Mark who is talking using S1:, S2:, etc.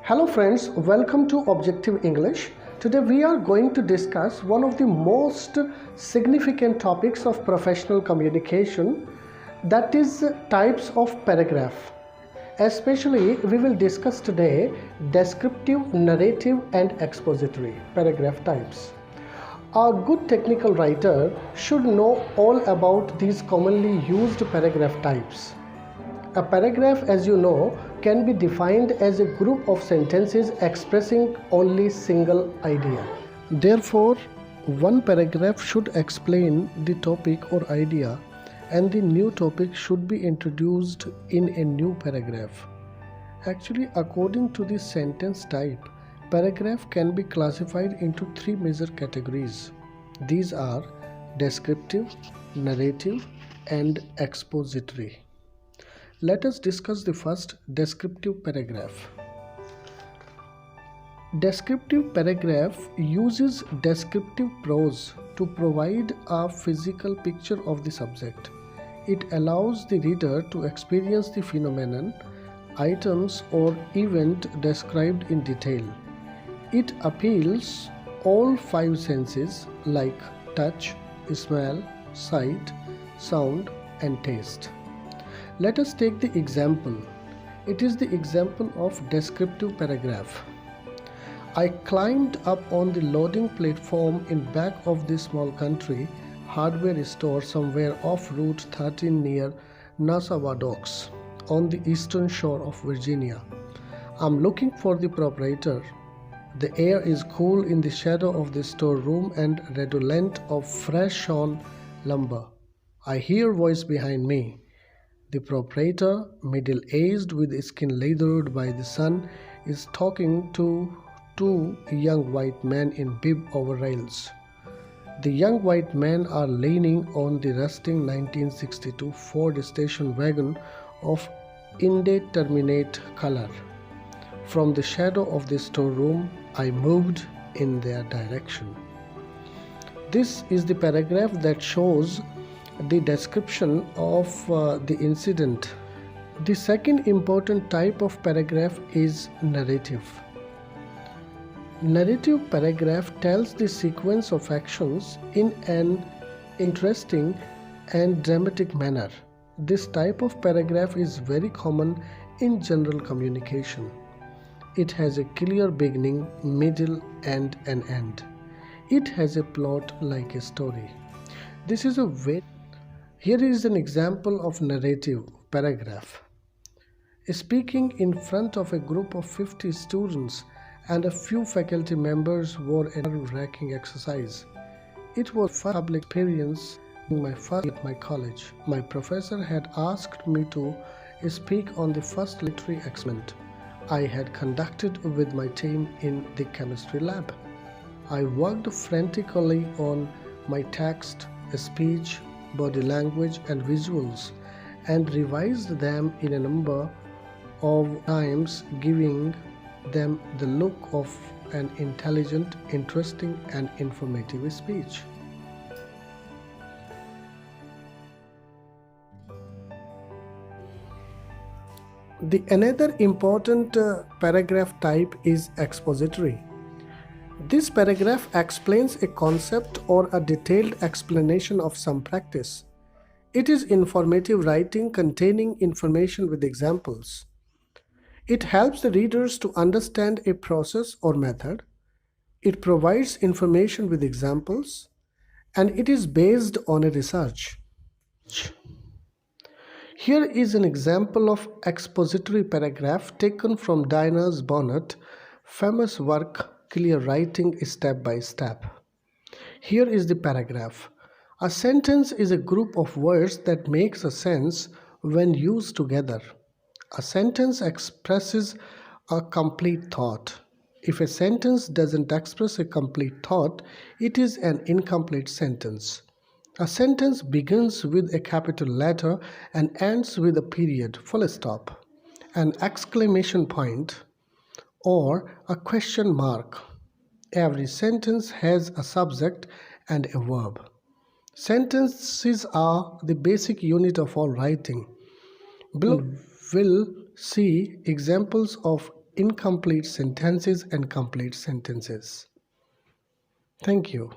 S1: Hello friends, welcome to Objective English. Today we are going to discuss one of the most significant topics of professional communication, that is types of paragraph. Especially we will discuss today descriptive, narrative and expository paragraph types. A good technical writer should know all about these commonly used paragraph types. A paragraph, as you know, can be defined as a group of sentences expressing only single idea. Therefore, one paragraph should explain the topic or idea, and the new topic should be introduced in a new paragraph. Actually, according to the sentence type, paragraph can be classified into three major categories. These are descriptive, narrative, and expository. Let us discuss the first, descriptive paragraph. Descriptive paragraph uses descriptive prose to provide a physical picture of the subject. It allows the reader to experience the phenomenon, items or event described in detail. It appeals all five senses like touch, smell, sight, sound and taste. Let us take the example. It is the example of descriptive paragraph. I climbed up on the loading platform in back of this small country hardware store somewhere off Route 13 near Nassau Docks on the eastern shore of Virginia. I'm looking for the proprietor. The air is cool in the shadow of the storeroom and redolent of fresh sawn lumber. I hear a voice behind me. The proprietor, middle-aged with skin lathered by the sun, is talking to two young white men in bib overalls. The young white men are leaning on the rusting 1962 Ford station wagon of indeterminate color. From the shadow of the storeroom, I moved in their direction. This is the paragraph that shows the description of the incident. The second important type of paragraph is narrative. Narrative paragraph tells the sequence of actions in an interesting and dramatic manner. This type of paragraph is very common in general communication. It has a clear beginning, middle and an end. It has a plot like a story. Here is an example of narrative paragraph. Speaking in front of a group of 50 students and a few faculty members were a nerve-wracking exercise. It was a public experience in my first year at my college. My professor had asked me to speak on the first literary experiment I had conducted with my team in the chemistry lab. I worked frantically on my text, speech, body language and visuals and revised them in a number of times, giving them the look of an intelligent, interesting and informative speech. Another important paragraph type is expository. This paragraph explains a concept or a detailed explanation of some practice. It is informative writing containing information with examples. It helps the readers to understand a process or method. It provides information with examples, and it is based on a research. Here is an example of expository paragraph taken from Diana Bonnet's famous work Clear Writing Step by Step. Here is the paragraph. A sentence is a group of words that makes a sense when used together. A sentence expresses a complete thought. If a sentence doesn't express a complete thought, it is an incomplete sentence. A sentence begins with a capital letter and ends with a period, full stop, an exclamation point, or a question mark. Every sentence has a subject and a verb. Sentences are the basic unit of all writing. Below will see examples of incomplete sentences and complete sentences. Thank you.